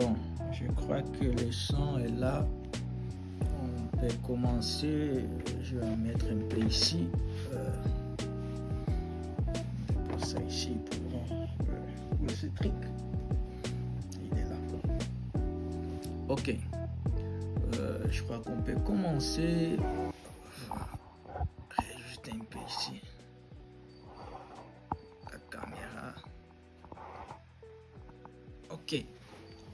Bon, je crois que le son est là. On peut commencer. Je vais en mettre un peu ici. Pour ça ici pour ce truc. Il est là. Ok. Je crois qu'on peut commencer. Juste un peu ici. La caméra. Ok.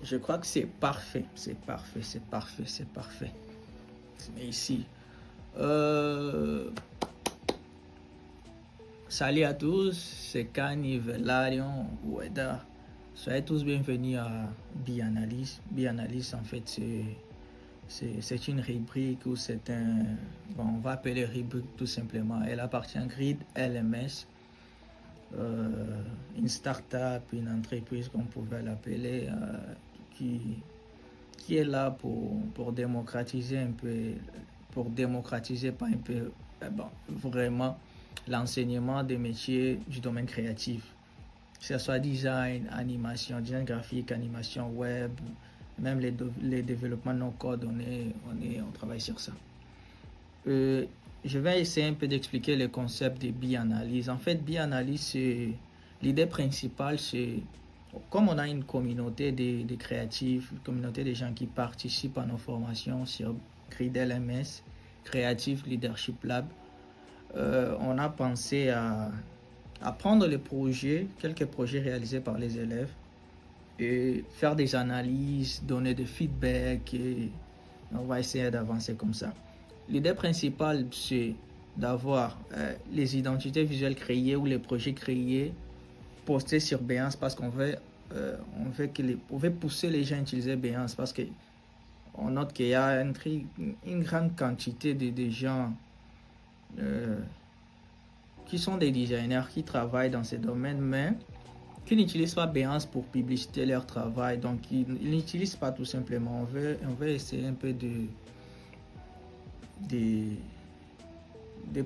Je crois que c'est parfait. C'est parfait. Mais ici. Salut à tous, c'est Kani Velarion Oueda. Soyez tous bienvenus à Bianalyse. Bianalyse, en fait, c'est une rubrique ou c'est un... Bon, on va appeler rubrique tout simplement. Elle appartient à Grid LMS, une start-up, une entreprise qu'on pouvait l'appeler, qui est là pour démocratiser un peu, pas un peu, vraiment l'enseignement des métiers du domaine créatif, que ce soit design, animation, design graphique, animation web, même les développements non code, on travaille sur ça. Je vais essayer un peu d'expliquer le concept de bi-analyse. En fait, bi-analyse, l'idée principale, c'est comme on a une communauté de créatifs, une communauté de gens qui participent à nos formations sur Grid LMS, Creative Leadership Lab, on a pensé à prendre les projets, quelques projets réalisés par les élèves, et faire des analyses, donner des feedbacks, et on va essayer d'avancer comme ça. L'idée principale, c'est d'avoir les identités visuelles créées ou les projets créés, postés sur Behance, parce qu'on veut, on veut pousser les gens à utiliser Behance, parce qu'on note qu'il y a une grande quantité de gens qui sont des designers qui travaillent dans ces domaines, mais qui n'utilisent pas Behance pour publiciter leur travail. Donc, ils n'utilisent pas tout simplement. On veut essayer un peu de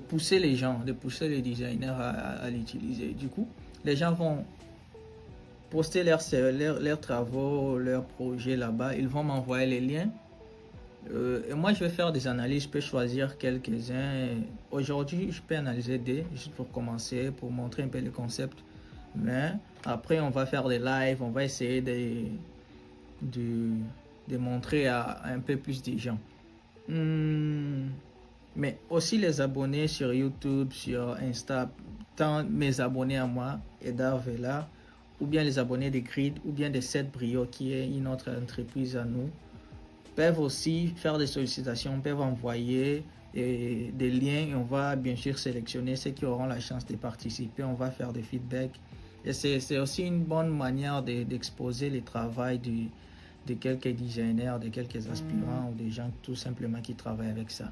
pousser les gens, de pousser les designers à l'utiliser. Du coup, les gens vont poster leurs travaux, leurs projets là-bas. Ils vont m'envoyer les liens. Et moi, je vais faire des analyses. Je peux choisir quelques-uns. Aujourd'hui, je peux analyser des, juste pour commencer, pour montrer un peu le concept. Mais après, on va faire des lives. On va essayer de montrer à un peu plus de gens. Mais aussi les abonnés sur YouTube, sur Insta, tant mes abonnés à moi, Edar Vela, ou bien les abonnés de Grid, ou bien de 7 Brio, qui est une autre entreprise à nous, peuvent aussi faire des sollicitations, peuvent envoyer des liens et on va bien sûr sélectionner ceux qui auront la chance de participer. On va faire des feedbacks. Et c'est aussi une bonne manière d'exposer le travail de quelques designers, de quelques aspirants ou des gens tout simplement qui travaillent avec ça.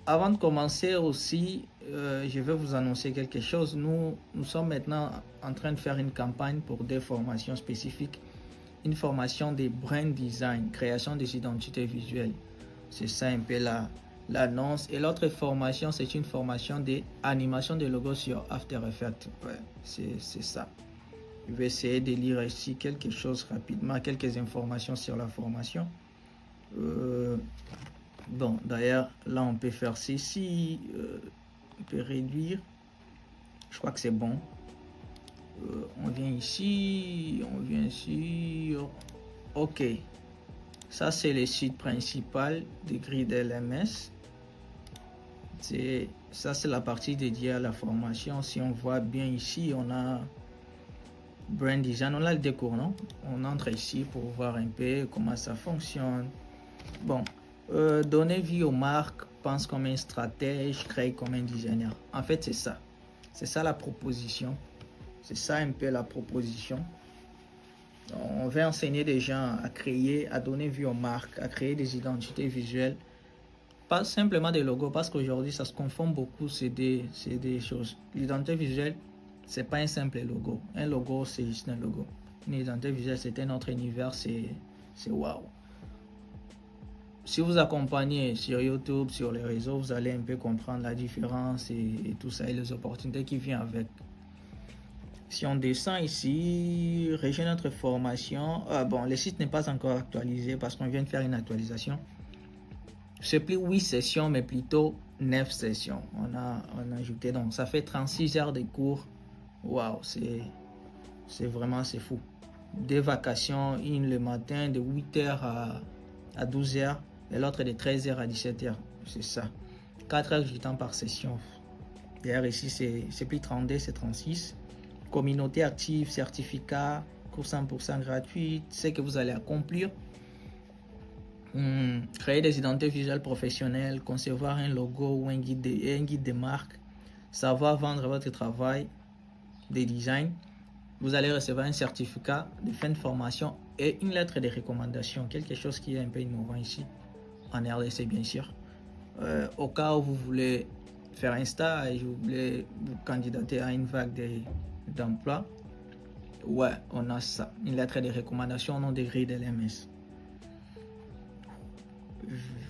Avant de commencer aussi, je vais vous annoncer quelque chose. Nous sommes maintenant en train de faire une campagne pour des formations spécifiques. Une formation de brand design, création des identités visuelles. C'est ça un peu l'annonce. Et l'autre formation, c'est une formation d'animation de logos sur After Effects. Ouais, c'est ça. Je vais essayer de lire ici quelque chose rapidement, quelques informations sur la formation. Bon, d'ailleurs, là, on peut faire ceci. On peut réduire. Je crois que c'est bon. On vient ici. Ok. Ça, c'est le site principal de Grid LMS. Ça, c'est la partie dédiée à la formation. Si on voit bien ici, on a Brand Design. On a le décours, non? On entre ici pour voir un peu comment ça fonctionne. Bon. Donner vie aux marques, pense comme un stratège, crée comme un designer. En fait, c'est ça. C'est ça la proposition. C'est ça un peu la proposition. On veut enseigner des gens à créer, à donner vie aux marques, à créer des identités visuelles. Pas simplement des logos, parce qu'aujourd'hui, ça se confond beaucoup, c'est des choses. L'identité visuelle, c'est pas un simple logo. Un logo, c'est juste un logo. Une identité visuelle, c'est un autre univers, c'est waouh. Si vous accompagnez sur YouTube, sur les réseaux, vous allez un peu comprendre la différence et tout ça et les opportunités qui viennent avec. Si on descend ici, région notre formation, bon, le site n'est pas encore actualisé parce qu'on vient de faire une actualisation. C'est plus 8 sessions, mais plutôt 9 sessions. On a ajouté, donc ça fait 36 heures de cours. Waouh, c'est vraiment, c'est fou. Des vacations, une le matin de 8h à 12h et l'autre de 13h à 17h. C'est ça. 4 heures du temps par session. D'ailleurs, ici, c'est plus 32, c'est 36. Communauté active, certificat, cours 100% gratuit, ce que vous allez accomplir. Créer des identités visuelles professionnelles, concevoir un logo ou un guide de marque, savoir vendre votre travail de design. Vous allez recevoir un certificat de fin de formation et une lettre de recommandation, quelque chose qui est un peu innovant ici, en RDC bien sûr. Au cas où vous voulez faire un stage et vous voulez vous candidater à une vague d'emploi, ouais, on a ça, une lettre de recommandation au nom des grilles de l'MS.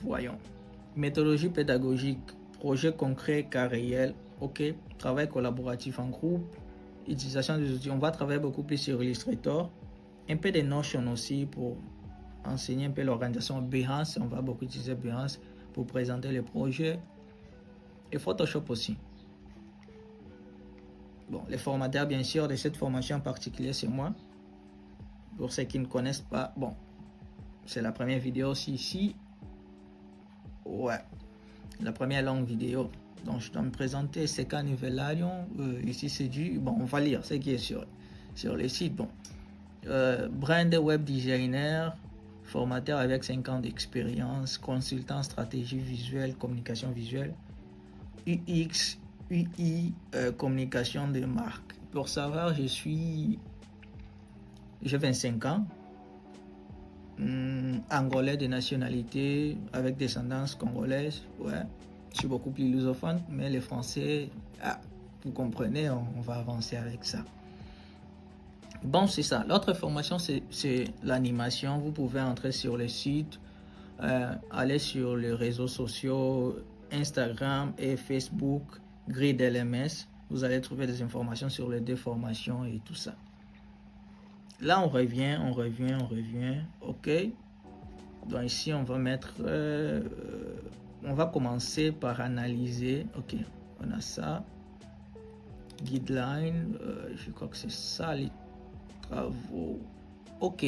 Voyons. Méthodologie pédagogique, projet concret, cas réel, ok. Travail collaboratif en groupe, utilisation des outils. On va travailler beaucoup plus sur Illustrator, un peu de Notion aussi pour enseigner un peu l'organisation. Behance, on va beaucoup utiliser Behance pour présenter les projets. Et Photoshop aussi. Bon, les formateurs, bien sûr, de cette formation en particulier, c'est moi. Pour ceux qui ne connaissent pas, bon, c'est la première vidéo aussi ici. Ouais, la première longue vidéo. Donc, je dois me présenter. C'est Canivellarium. Ici, c'est du... Bon, on va lire ce qui est sur le site. Bon, brand web designer, formateur avec 5 ans d'expérience, consultant stratégie visuelle, communication visuelle, UX, UI, communication de marque. Pour savoir, j'ai 25 ans. Angolais de nationalité avec descendance congolaise, ouais, je suis beaucoup plus lusophone, mais les français, vous comprenez, on va avancer avec ça. Bon, c'est ça. L'autre formation, c'est l'animation. Vous pouvez entrer sur le site, aller sur les réseaux sociaux, Instagram et Facebook, Grid LMS. Vous allez trouver des informations sur les deux formations et tout ça. Là, on revient. Ok. Donc ici, on va mettre... on va commencer par analyser. Ok, on a ça. Guideline. Je crois que c'est ça, les travaux. Ok.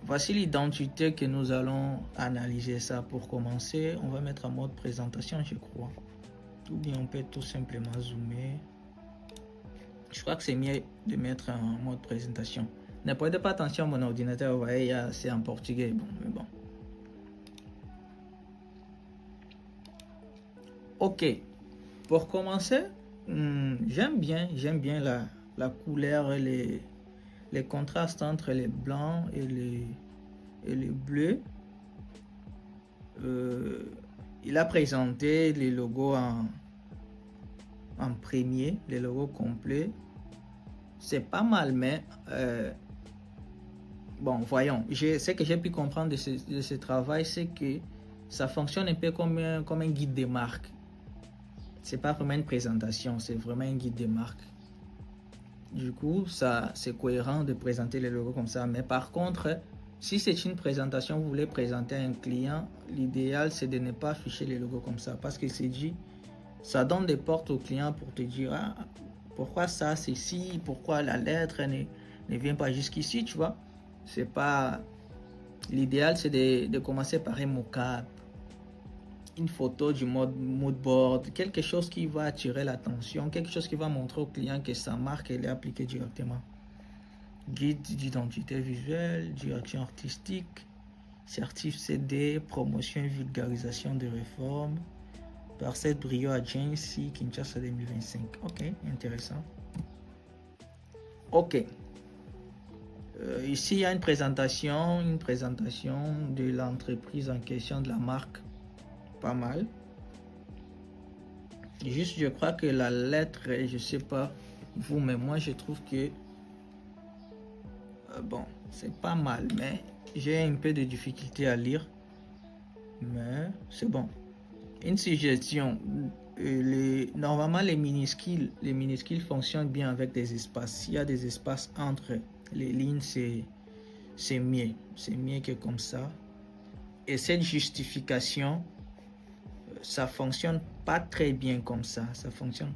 Voici l'identité que nous allons analyser ça pour commencer. On va mettre en mode présentation, je crois. Ou bien on peut tout simplement zoomer. Je crois que c'est mieux de mettre en mode présentation. Ne prêtez pas attention à mon ordinateur, vous voyez, c'est en portugais. Bon, mais bon. Ok. Pour commencer, j'aime bien la couleur et les contrastes entre les blancs et les bleus. Il a présenté les logos en premier, les logos complets. C'est pas mal, mais bon, voyons. Ce que j'ai pu comprendre de ce travail, c'est que ça fonctionne un peu comme un guide des marques. C'est pas vraiment une présentation, c'est vraiment un guide des marques. Du coup, ça, c'est cohérent de présenter les logos comme ça. Mais par contre, si c'est une présentation, vous voulez présenter à un client, l'idéal, c'est de ne pas afficher les logos comme ça. Parce que c'est dit, ça donne des portes au client pour te dire, pourquoi ça, c'est ci, pourquoi la lettre ne vient pas jusqu'ici, tu vois. C'est pas... L'idéal, c'est de commencer par un mocap, une photo du mood board, quelque chose qui va attirer l'attention, quelque chose qui va montrer au client que sa marque elle est appliquée directement. Guide d'identité visuelle, direction artistique, certif CD, promotion et vulgarisation de réformes, par cette Brio Agency, Kinshasa 2025. Ok, intéressant. Ok. Ici, il y a une présentation de l'entreprise en question, de la marque. Pas mal. Juste, je crois que la lettre, je sais pas vous, mais moi, je trouve que bon, c'est pas mal, mais j'ai un peu de difficulté à lire. Mais c'est bon. Une suggestion. Normalement, les minuscules fonctionnent bien avec des espaces. S'il y a des espaces entre les lignes, c'est mieux. C'est mieux que comme ça. Et cette justification, ça fonctionne pas très bien comme ça. Ça fonctionne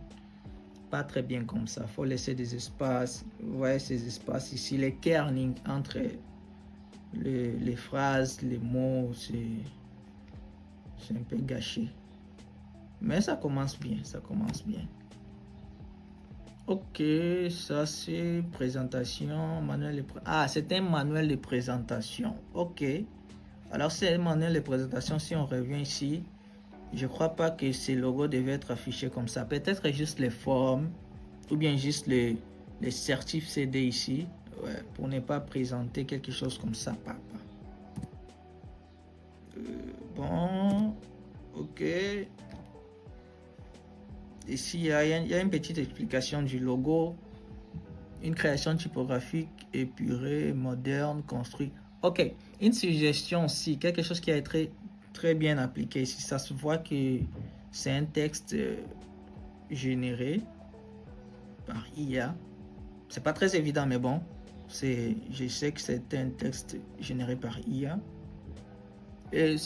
pas très bien comme ça. Il faut laisser des espaces. Vous voyez ces espaces ici, les kerning entre les phrases, les mots, c'est un peu gâché. Mais ça commence bien, ça commence bien. Ok, ça c'est présentation, manuel de c'est un manuel de présentation. Ok. Alors c'est un manuel de présentation. Si on revient ici, je crois pas que ces logos devaient être affichés comme ça. Peut-être juste les formes ou bien juste les certifs CD ici, ouais, pour ne pas présenter quelque chose comme ça, papa. Bon, ok. Ici, il y a une petite explication du logo. Une création typographique épurée, moderne, construite. Ok, une suggestion aussi, quelque chose qui a été très bien appliqué ici. Ça se voit que c'est un texte généré par IA. C'est pas très évident, mais bon, je sais que c'est un texte généré par IA. Et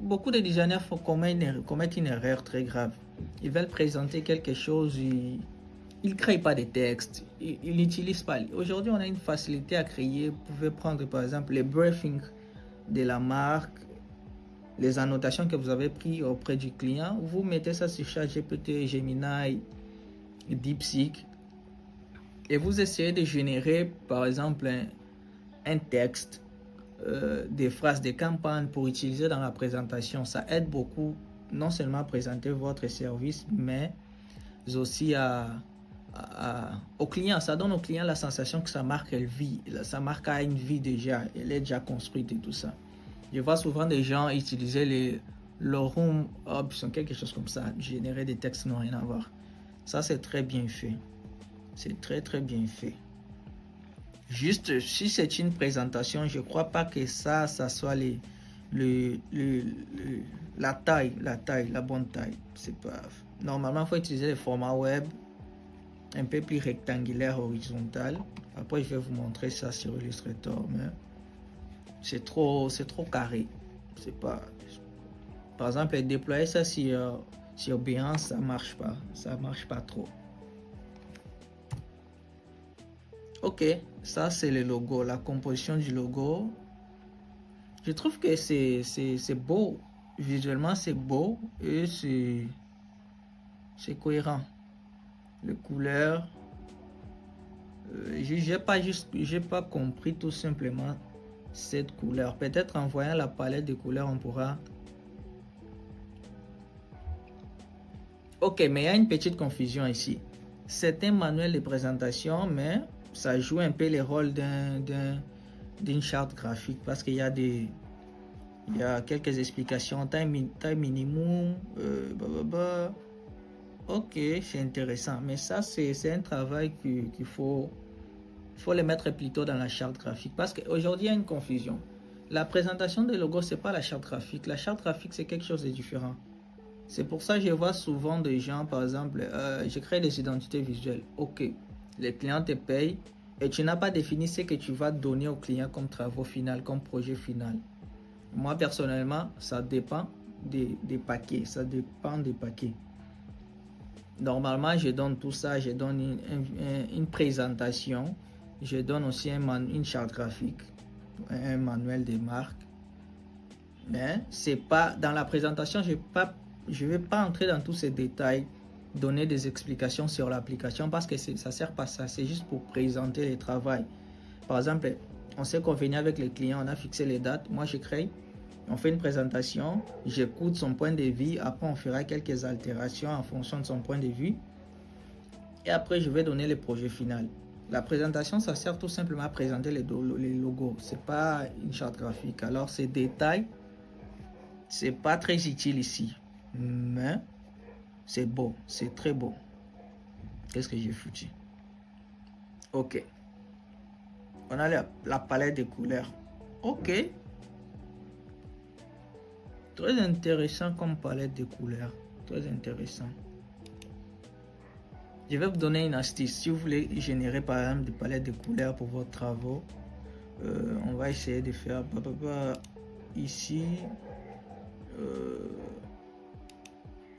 beaucoup de designers commettent une erreur très grave. Ils veulent présenter quelque chose, ils ne créent pas de textes, ils n'utilisent pas. Aujourd'hui, on a une facilité à créer. Vous pouvez prendre par exemple les briefings de la marque, les annotations que vous avez prises auprès du client. Vous mettez ça sur ChatGPT, Gemini, DeepSeek, et vous essayez de générer par exemple un texte, des phrases de campagne pour utiliser dans la présentation. Ça aide beaucoup, non seulement à présenter votre service, mais aussi au client. Ça donne au client la sensation que sa marque, elle vit. Sa marque a une vie déjà, elle est déjà construite et tout ça. Je vois souvent des gens utiliser les Lorem Option, quelque chose comme ça, générer des textes n'ont rien à voir. Ça, c'est très bien fait. C'est très très bien fait. Juste, si c'est une présentation, je ne crois pas que ça soit la taille, la bonne taille. C'est pas... Normalement, il faut utiliser le format web un peu plus rectangulaire, horizontal. Après, je vais vous montrer ça sur Illustrator, mais c'est trop carré. C'est pas... Par exemple, déployer ça sur Behance, ça marche pas. Ça marche pas trop. Ok, ça c'est le logo, la composition du logo. Je trouve que c'est beau. Visuellement, c'est beau et c'est cohérent. Les couleurs, j'ai pas compris tout simplement cette couleur. Peut-être en voyant la palette de couleurs, on pourra... Ok, mais il y a une petite confusion ici. C'est un manuel de présentation, mais ça joue un peu les rôles d'une charte graphique parce qu'il y a quelques explications, taille minimum, ok, c'est intéressant, mais ça c'est un travail qu'il faut le mettre plutôt dans la charte graphique parce qu'aujourd'hui il y a une confusion. La présentation des logos, c'est pas la charte graphique. La charte graphique, c'est quelque chose de différent. C'est pour ça que je vois souvent des gens, par exemple, je crée des identités visuelles. Ok, les clients te payent et tu n'as pas défini ce que tu vas donner au client comme travaux final, comme projet final. Moi, personnellement, ça dépend des paquets. Ça dépend des paquets. Normalement, je donne tout ça. Je donne une présentation. Je donne aussi une charte graphique, un manuel de marque. Mais c'est pas dans la présentation, je ne vais pas entrer dans tous ces détails, donner des explications sur l'application parce que ça ne sert pas à ça. C'est juste pour présenter le travail. Par exemple, on s'est convenu avec les clients, on a fixé les dates. Moi, je crée, on fait une présentation, j'écoute son point de vue. Après, on fera quelques altérations en fonction de son point de vue. Et après, je vais donner le projet final. La présentation, ça sert tout simplement à présenter les logos. Ce n'est pas une charte graphique. Alors, ces détails, c'est pas très utile ici. Mais c'est beau. C'est très beau. Qu'est-ce que j'ai foutu? Ok. On a la palette de couleurs. Ok. Très intéressant comme palette de couleurs. Très intéressant. Je vais vous donner une astuce. Si vous voulez générer par exemple des palettes de couleurs pour vos travaux, on va essayer de faire ici.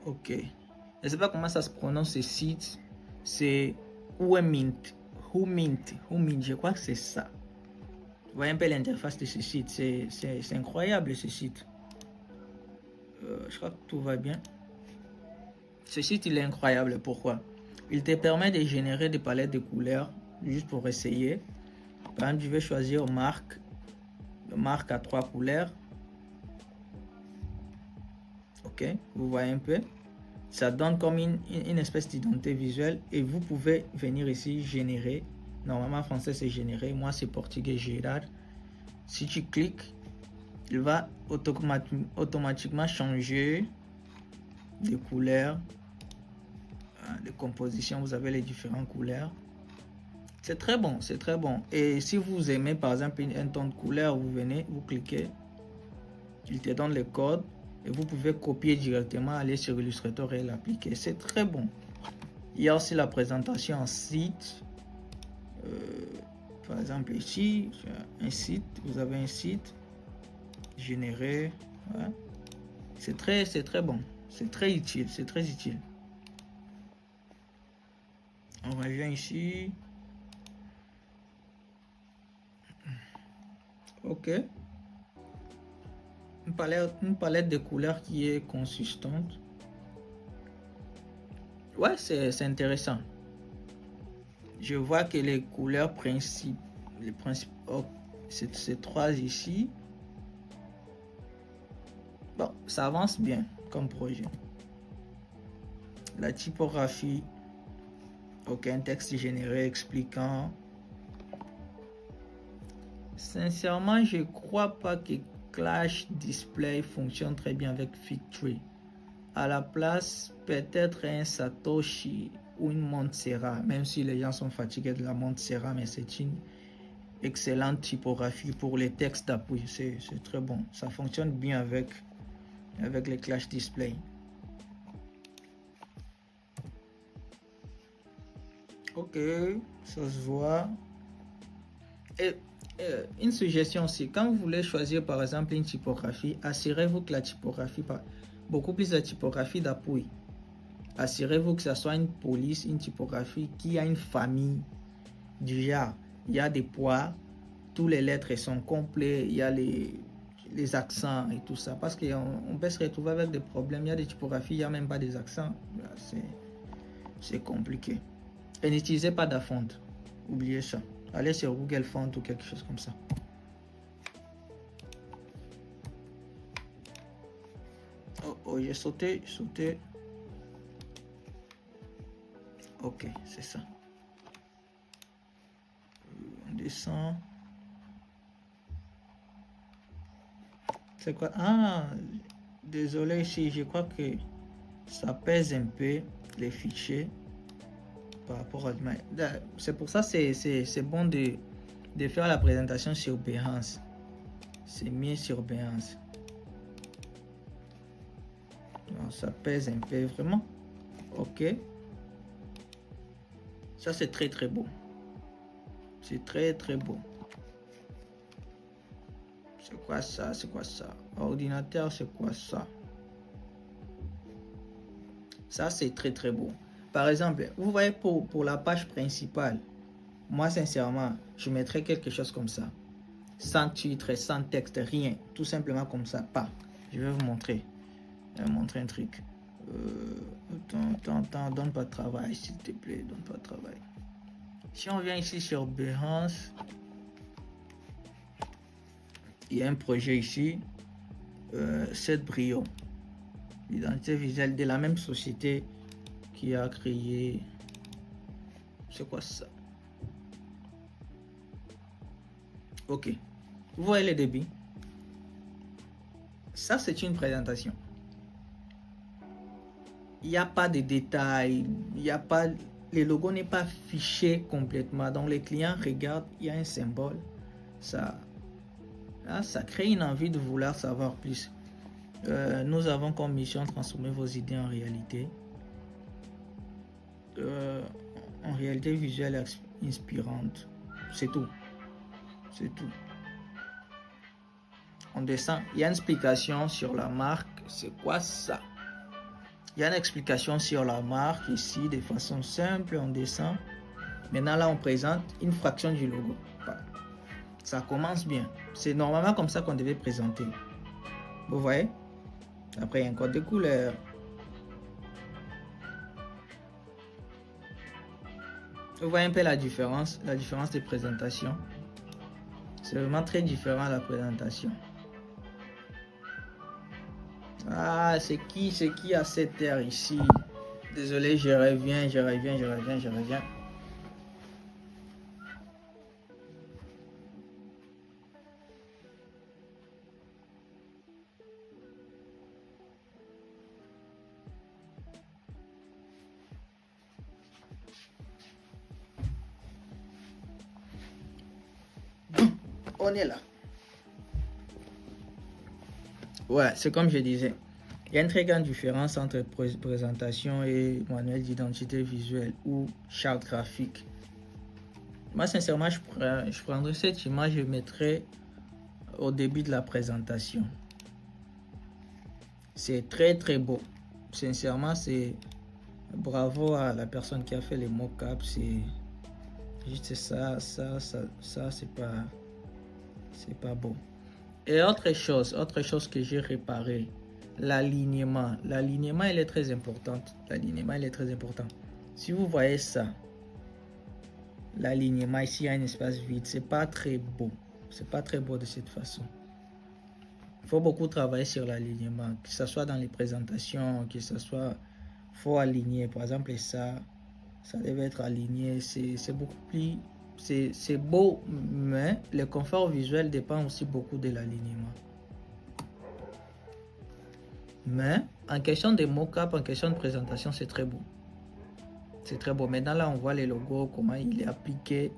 Ok. Je ne sais pas comment ça se prononce ce site. C'est Who-Mint. Je crois que c'est ça. Vous voyez un peu l'interface de ce site. C'est incroyable ce site. Je crois que tout va bien. Ce site il est incroyable. Pourquoi? Il te permet de générer des palettes de couleurs juste pour essayer. Par exemple, je vais choisir marque. Marque à 3 couleurs. Ok, vous voyez un peu. Ça donne comme une espèce d'identité visuelle et vous pouvez venir ici générer. Normalement en français c'est générer, moi c'est portugais gerar. Si tu cliques, il va automatiquement changer de couleurs, de composition. Vous avez les différentes couleurs. C'est très bon, c'est très bon. Et si vous aimez par exemple un ton de couleur, vous venez, vous cliquez, il te donne le code. Et vous pouvez copier directement, aller sur Illustrator et l'appliquer. C'est très bon. Il y a aussi la présentation en site. Par exemple ici, un site. Vous avez un site généré. Ouais. C'est très bon. C'est très utile. C'est très utile. On revient ici. Ok. Une palette de couleurs qui est consistante. Ouais, c'est intéressant. Je vois que les couleurs principales, ces trois ici. Bon, ça avance bien comme projet. La typographie. Ok, un texte généré expliquant. Sincèrement, je crois pas que Clash Display fonctionne très bien avec Figtree. À la place, peut-être un Satoshi ou une Montserrat, même si les gens sont fatigués de la Montserrat, mais c'est une excellente typographie pour les textes d'appui. C'est très bon. Ça fonctionne bien avec les Clash Display. Ok, ça se voit. Et une suggestion aussi, quand vous voulez choisir par exemple une typographie, assurez-vous que la typographie, beaucoup plus de typographie d'appui, assurez-vous que ce soit une police, une typographie qui a une famille du genre, il y a des poids, tous les lettres sont complets, il y a les accents et tout ça, parce qu'on peut se retrouver avec des problèmes, il y a des typographies, il n'y a même pas des accents, c'est compliqué. Et n'utilisez pas d'affonte, oubliez ça. Allez sur Google Font ou quelque chose comme ça. Oh, j'ai sauté. Ok, c'est ça. On descend. C'est quoi? Ah, désolé ici, je crois que ça pèse un peu les fichiers par rapport à... C'est pour ça que c'est bon de faire la présentation sur Behance. C'est mieux sur Behance. Non, ça pèse un peu vraiment. Ok. Ça c'est très beau. C'est très beau. C'est quoi ça? C'est quoi ça? Ordinateur, c'est quoi ça? Ça c'est très beau. Par exemple, vous voyez pour la page principale, moi sincèrement, je mettrais quelque chose comme ça. Sans titre, sans texte, rien. Tout simplement comme ça. Pas. Je vais vous montrer. Je vais vous montrer un truc. Attends, donne pas de travail, s'il te plaît. Donne pas de travail. Si on vient ici sur Behance, il y a un projet ici. Cette Brio. L'identité visuelle de la même société qui a créé. C'est quoi ça? Ok. Vous voyez les débits? Ça, c'est une présentation. Il n'y a pas de détails. Il n'y a pas... Le logo n'est pas fiché complètement. Donc, les clients regardent, il y a un symbole. Ça crée une envie de vouloir savoir plus. Nous avons comme mission de transformer vos idées en réalité. En réalité visuelle inspirante. C'est tout. C'est tout. On descend. Il y a une explication sur la marque. C'est quoi ça? Il y a une explication sur la marque ici de façon simple. On descend. Maintenant là, on présente une fraction du logo. Ça commence bien. C'est normalement comme ça qu'on devait présenter. Vous voyez? Après, il y a un code de couleur. Vous voyez un peu la différence de présentation. C'est vraiment très différent la présentation. Ah, c'est qui a cette terre ici? Désolé, je reviens. On est là. Ouais, c'est comme je disais. Il y a une très grande différence entre présentation et manuel d'identité visuelle ou charte graphique. Moi, sincèrement, je prendrais cette image et je mettrais au début de la présentation. C'est très très beau. Sincèrement, c'est bravo à la personne qui a fait les mock-ups. C'est juste ça, c'est pas beau. Et autre chose que j'ai réparé, l'alignement. L'alignement, il est très important. Si vous voyez ça, l'alignement, ici, il y a un espace vide. C'est pas très beau. C'est pas très beau de cette façon. Il faut beaucoup travailler sur l'alignement, que ce soit dans les présentations, que ce soit... faut aligner. Par exemple, ça devait être aligné. C'est beaucoup plus... C'est beau, mais le confort visuel dépend aussi beaucoup de l'alignement. Mais en question de mock-up, en question de présentation, c'est très beau. C'est très beau. Maintenant, là, on voit les logos, comment il est appliqué.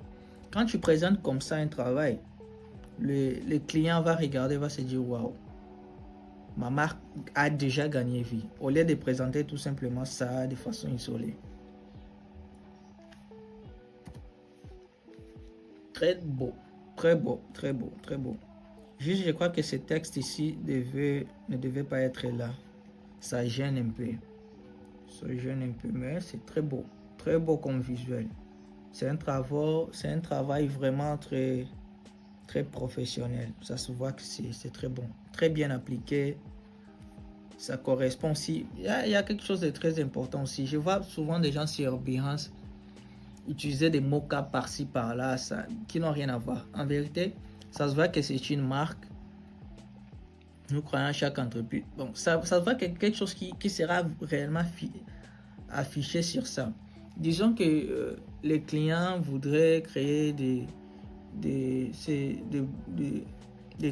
Quand tu présentes comme ça un travail, le client va regarder, va se dire, waouh, ma marque a déjà gagné vie. Au lieu de présenter tout simplement ça de façon isolée. Très beau, très beau. Juste, je crois que ce texte ici ne devait pas être là. Ça gêne un peu. Mais c'est très beau comme visuel. C'est un travail vraiment très, très professionnel. Ça se voit que c'est très bon, très bien appliqué. Ça correspond aussi. Il y a quelque chose de très important aussi. Je vois souvent des gens sur Behance utiliser des mock-ups par-ci par-là, qui n'ont rien à voir. En vérité, ça se voit que c'est une marque. Nous croyons à chaque entreprise. Bon, ça se voit que quelque chose qui sera réellement affiché sur ça. Disons que les clients voudraient créer des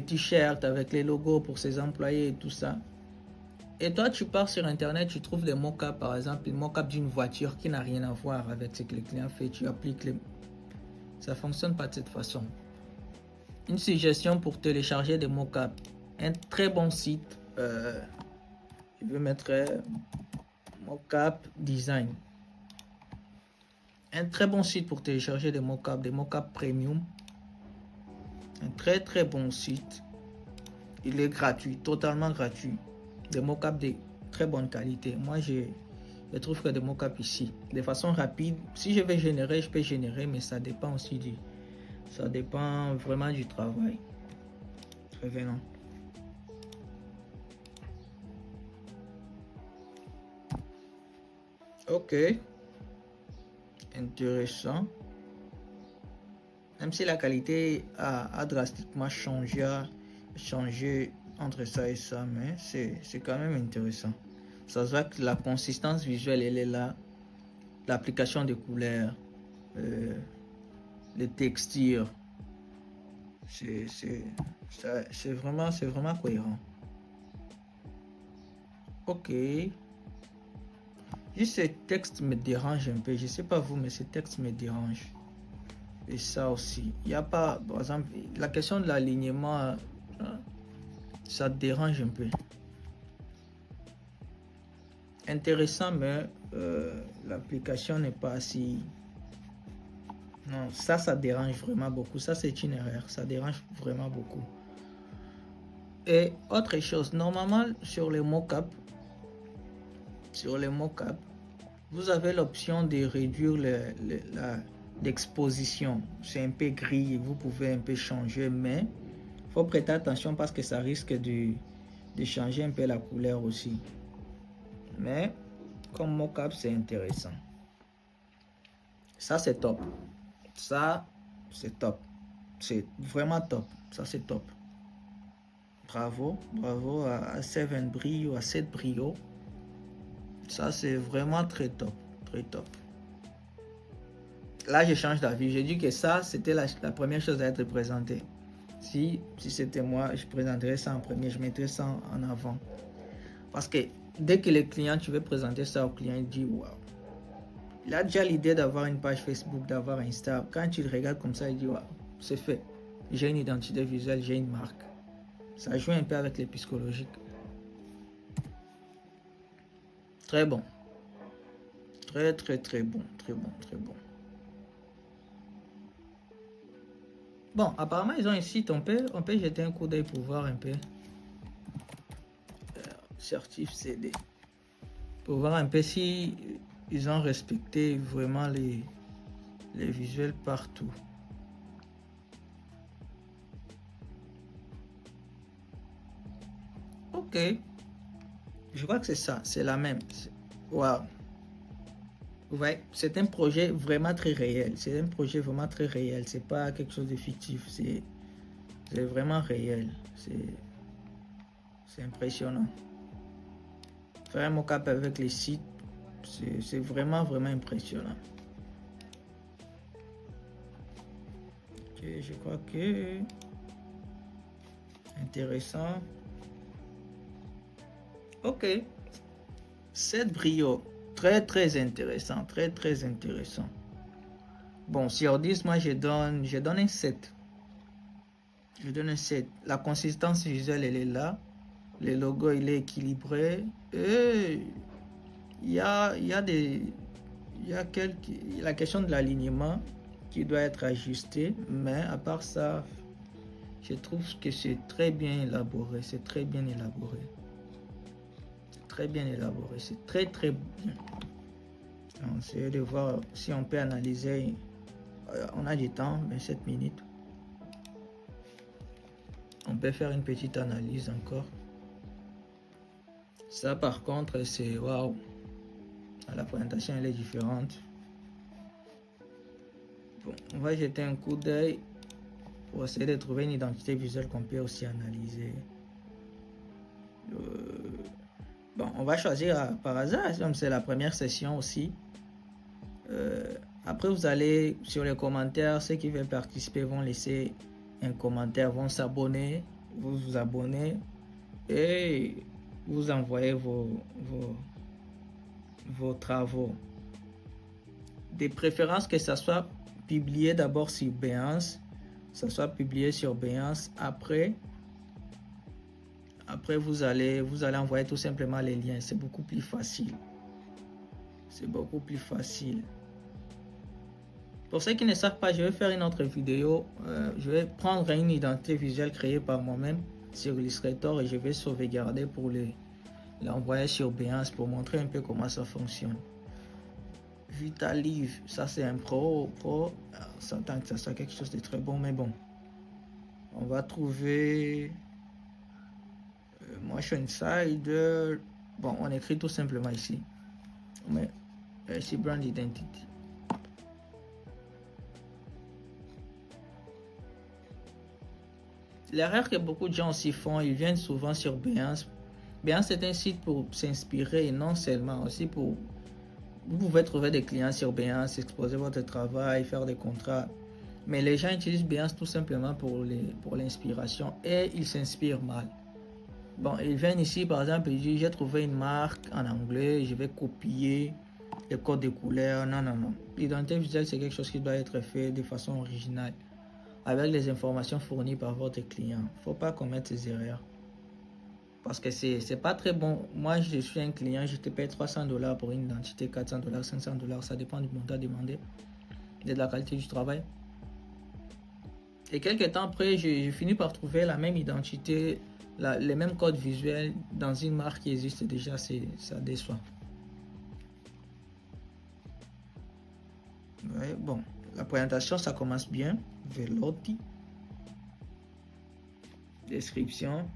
t-shirts avec les logos pour ses employés et tout ça. Et toi, tu pars sur Internet, tu trouves des mock-ups, par exemple, une mock-up d'une voiture qui n'a rien à voir avec ce que le client fait. Tu appliques ça ne fonctionne pas de cette façon. Une suggestion pour télécharger des mock-ups. Un très bon site. Je vais mettre Mockup Design. Un très bon site pour télécharger des mock-ups premium. Un très très bon site. Il est gratuit, totalement gratuit. Des mock-ups de très bonne qualité. Moi, je trouve que des mock-ups ici, de façon rapide, si je vais générer, je peux générer, mais ça dépend aussi ça dépend vraiment du travail. Revenons. Ok. Intéressant. Même si la qualité a drastiquement changé entre ça et ça, mais c'est quand même intéressant. Ça se voit que la consistance visuelle, elle est là. L'application des couleurs, les textures, c'est vraiment cohérent. Ok. Juste ce texte me dérange un peu. Je sais pas vous, mais ce texte me dérange. Et ça aussi. Il n'y a pas, par exemple, la question de l'alignement, ça dérange un peu. intéressant, mais l'application n'est pas si... Non, ça dérange vraiment beaucoup. Ça, c'est une erreur. Ça dérange vraiment beaucoup. Et autre chose, normalement, sur les mockups, vous avez l'option de réduire l'exposition. C'est un peu gris, vous pouvez un peu changer, mais il faut prêter attention parce que ça risque de changer un peu la couleur aussi. Mais comme mockup, c'est intéressant. Ça, c'est top. Ça, c'est top. C'est vraiment top. Ça, c'est top. Bravo à Seven Brio, à 7 Brio. Ça, c'est vraiment très top. Très top. Là, je change d'avis. J'ai dit que ça, c'était la première chose à être présentée. Si c'était moi, je présenterais ça en premier. Je mettrais ça en avant. Parce que dès que le client, tu veux présenter ça au client, il dit waouh. Il a déjà l'idée d'avoir une page Facebook, d'avoir Insta. Quand tu le regardes comme ça, il dit waouh, c'est fait. J'ai une identité visuelle, j'ai une marque. Ça joue un peu avec les psychologiques. Très bon. Très bon. Bon, apparemment, ils ont un site. On peut jeter un coup d'œil pour voir un peu. Certif CD. Pour voir un peu si ils ont respecté vraiment les visuels partout. Ok. Je crois que c'est ça. C'est la même. Waouh. Ouais, c'est un projet vraiment très réel. C'est un projet vraiment très réel. C'est pas quelque chose de fictif. C'est vraiment réel. C'est impressionnant. Faire un mock-up avec les sites, c'est vraiment impressionnant. Ok, je crois que intéressant. Ok. 7 Brio. Très intéressant. Très intéressant. Bon, sur 10, moi je donne un 7. Je donne un 7. La consistance visuelle, elle est là. Le logo, il est équilibré. Et il y a la question de l'alignement qui doit être ajustée. Mais à part ça, je trouve que c'est très bien élaboré. C'est très bien élaboré. C'est très bien. On essaie de voir si on peut analyser. On a du temps, 27 minutes. On peut faire une petite analyse encore. Ça par contre, c'est waouh. La présentation elle est différente. Bon, on va jeter un coup d'œil pour essayer de trouver une identité visuelle qu'on peut aussi analyser. Bon, on va choisir par hasard, comme c'est la première session aussi. Après, vous allez sur les commentaires, ceux qui veulent participer vont laisser un commentaire, vont s'abonner, vous abonnez et vous envoyez vos travaux. De préférence que ça soit publié d'abord sur Behance, après vous allez envoyer tout simplement les liens. C'est beaucoup plus facile. Pour ceux qui ne savent pas, je vais faire une autre vidéo. Je vais prendre une identité visuelle créée par moi-même sur Illustrator et je vais sauvegarder pour l'envoyer sur Behance pour montrer un peu comment ça fonctionne. Vitalive, ça c'est un pro. Ça tente que ça soit quelque chose de très bon, mais bon. On va trouver Motion Side. Bon, on écrit tout simplement ici. Mais ici, Brand Identity. L'erreur que beaucoup de gens aussi font, ils viennent souvent sur Behance. Behance est un site pour s'inspirer et non seulement aussi pour... Vous pouvez trouver des clients sur Behance, exposer votre travail, faire des contrats. Mais les gens utilisent Behance tout simplement pour l'inspiration et ils s'inspirent mal. Bon, ils viennent ici par exemple, ils disent j'ai trouvé une marque en anglais, je vais copier les codes de couleurs. Non. L'identité visuelle, c'est quelque chose qui doit être fait de façon originale, avec les informations fournies par votre client. Il ne faut pas commettre ces erreurs. Parce que c'est pas très bon. Moi, je suis un client, je te paye $300 pour une identité, $400, $500. Ça dépend du montant demandé et de la qualité du travail. Et quelques temps après, j'ai fini par trouver la même identité, les mêmes codes visuels dans une marque qui existe déjà. Ça déçoit. Ouais, bon, la présentation, ça commence bien. Velotti. Description.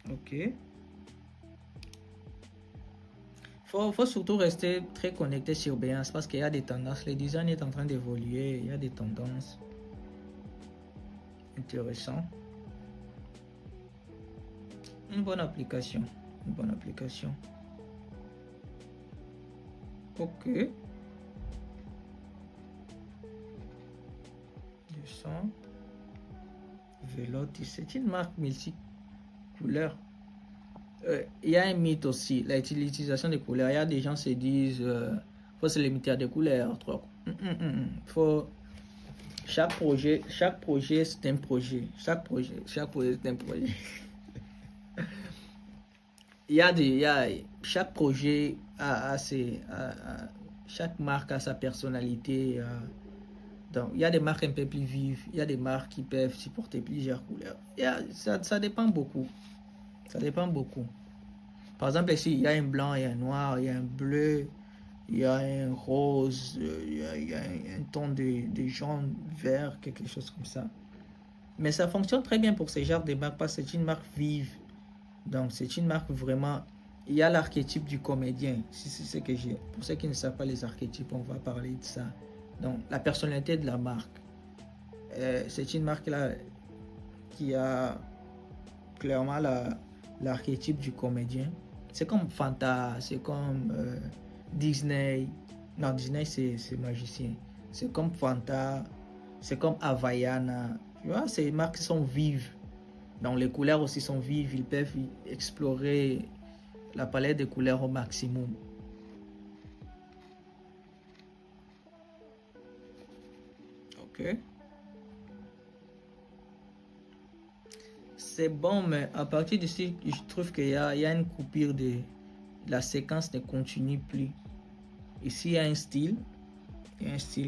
Ok. Faut surtout rester très connecté sur Behance parce qu'il y a des tendances. Le design est en train d'évoluer. Il y a des tendances. Intéressant. Une bonne application. Une bonne application. Ok. 200. Velotti. C'est une marque multicouleur. Il y a un mythe aussi, l'utilisation des couleurs. Il y a des gens qui se disent faut se limiter à des couleurs. Faut, chaque projet c'est un projet. Chaque projet c'est un projet. Chaque projet chaque marque a sa personnalité. Donc, il y a des marques un peu plus vives, il y a des marques qui peuvent supporter plusieurs couleurs. Ça dépend beaucoup. Ça dépend beaucoup. Par exemple, ici, il y a un blanc, il y a un noir, il y a un bleu, il y a un rose, il y a un ton de jaune, vert, quelque chose comme ça. Mais ça fonctionne très bien pour ce genre de marques parce que c'est une marque vive. Donc, c'est une marque vraiment... Il y a l'archétype du comédien. C'est ce que j'ai. Pour ceux qui ne savent pas les archétypes, on va parler de ça. Donc, la personnalité de la marque. C'est une marque là qui a clairement l'archétype du comédien. C'est comme Fanta, c'est comme Disney. Non, Disney, c'est magicien. C'est comme Fanta, c'est comme Havaiana. Tu vois, ces marques sont vives. Donc, les couleurs aussi sont vives. Ils peuvent explorer la palette de couleurs au maximum. Ok. C'est bon, mais à partir d'ici, je trouve qu'il y a une coupure de... La séquence ne continue plus. Ici, il y a un style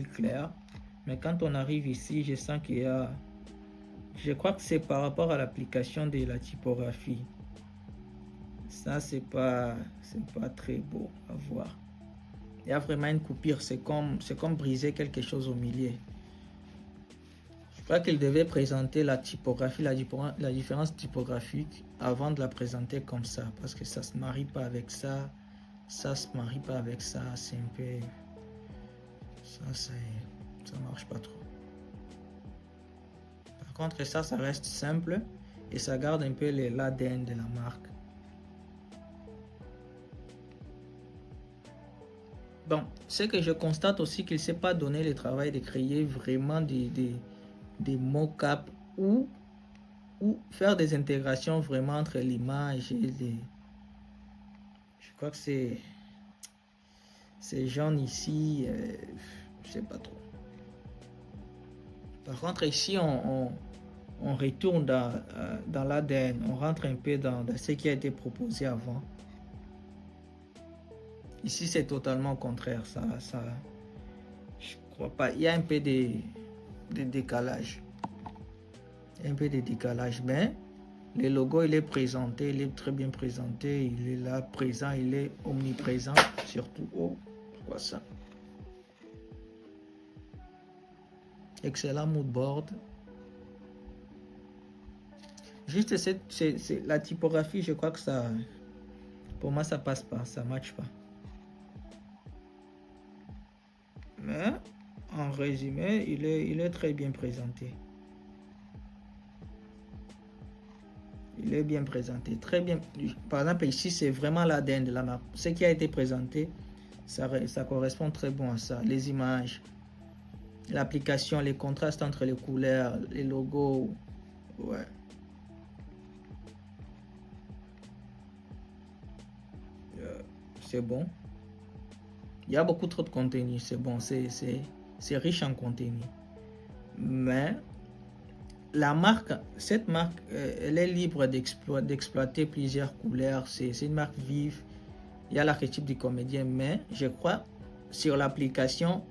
clair. Mais quand on arrive ici, je sens qu'il y a... Je crois que c'est par rapport à l'application de la typographie. Ça, c'est pas très beau à voir. Il y a vraiment une coupure. C'est comme briser quelque chose au milieu. Je crois qu'il devait présenter la typographie, la différence typographique avant de la présenter comme ça. Parce que ça se marie pas avec ça. Ça se marie pas avec ça. C'est un peu... Ça marche pas trop. Par contre, ça reste simple. Et ça garde un peu l'ADN de la marque. Bon, ce que je constate aussi qu'il ne s'est pas donné le travail de créer vraiment des mock-ups ou faire des intégrations vraiment entre l'image et les... Je crois que ces gens ici, je sais pas trop. Par contre, ici, on retourne dans l'ADN, on rentre un peu dans ce qui a été proposé avant. Ici, c'est totalement contraire. Je crois pas. Il y a un peu de décalage. Un peu de décalage, mais le logo, il est présenté, il est très bien présenté, il est là, présent, il est omniprésent, surtout. Oh, quoi ça? Excellent mood board. Juste la typographie, je crois que ça, pour moi, ça passe pas, ça matche pas. Mais en résumé, il est très bien présenté. Il est bien présenté, très bien. Par exemple, ici, c'est vraiment l'ADN de la marque. Ce qui a été présenté, ça correspond très bon à ça. Les images, l'application, les contrastes entre les couleurs, les logos. Ouais. C'est bon. Il y a beaucoup trop de contenu. C'est bon. C'est riche en contenu. Mais la marque, cette marque, elle est libre d'exploiter plusieurs couleurs. C'est une marque vive. Il y a l'archétype du comédien, mais je crois sur l'application,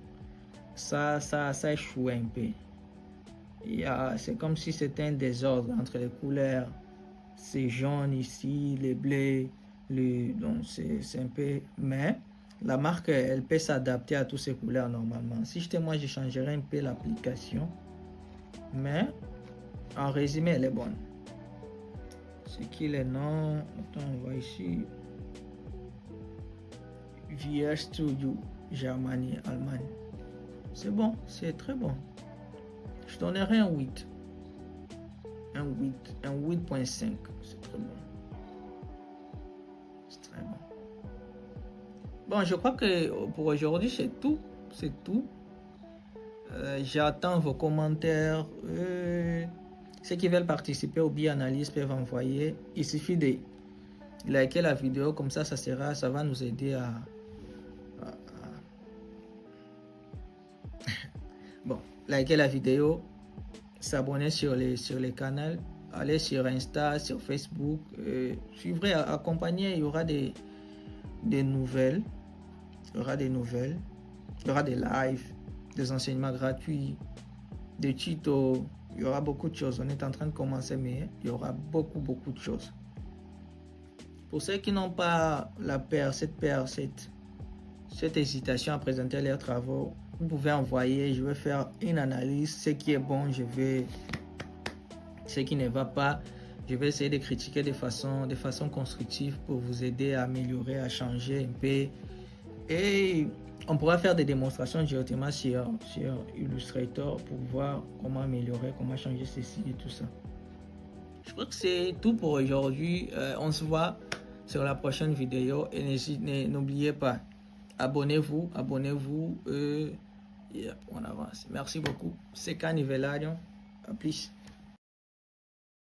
ça échoue un peu. C'est comme si c'était un désordre entre les couleurs. C'est jaune ici, les bleus, donc c'est un peu... Mais la marque, elle peut s'adapter à toutes ces couleurs normalement. Si j'étais moi, je changerais un peu l'application. Mais en résumé, elle est bonne. Ce qui est non... Attends, on voit ici. VR Studio, Germanie, Allemagne. C'est bon, c'est très bon. Je donnerais un 8. Un 8.5. C'est très bon. C'est très bon. Bon, je crois que pour aujourd'hui, c'est tout. C'est tout. J'attends vos commentaires. Ceux qui veulent participer au bi-analyse peuvent envoyer. Il suffit de liker la vidéo. Comme ça va nous aider à bon, liker la vidéo, s'abonner sur les canaux, aller sur Insta, sur Facebook, suivre, accompagner, il y aura des nouvelles, il y aura des lives, des enseignements gratuits, des tutos, il y aura beaucoup de choses. On est en train de commencer, mais il y aura beaucoup de choses. Pour ceux qui n'ont pas cette hésitation à présenter leurs travaux, vous pouvez envoyer, je vais faire une analyse, ce qui est bon, ce qui ne va pas, je vais essayer de critiquer de façon constructive pour vous aider à améliorer, à changer un peu. Et on pourra faire des démonstrations directement sur Illustrator pour voir comment améliorer, comment changer ceci et tout ça. Je crois que c'est tout pour aujourd'hui. On se voit sur la prochaine vidéo et n'oubliez pas, abonnez-vous. Et on avance. Merci beaucoup. C'est Canivellarium. À plus.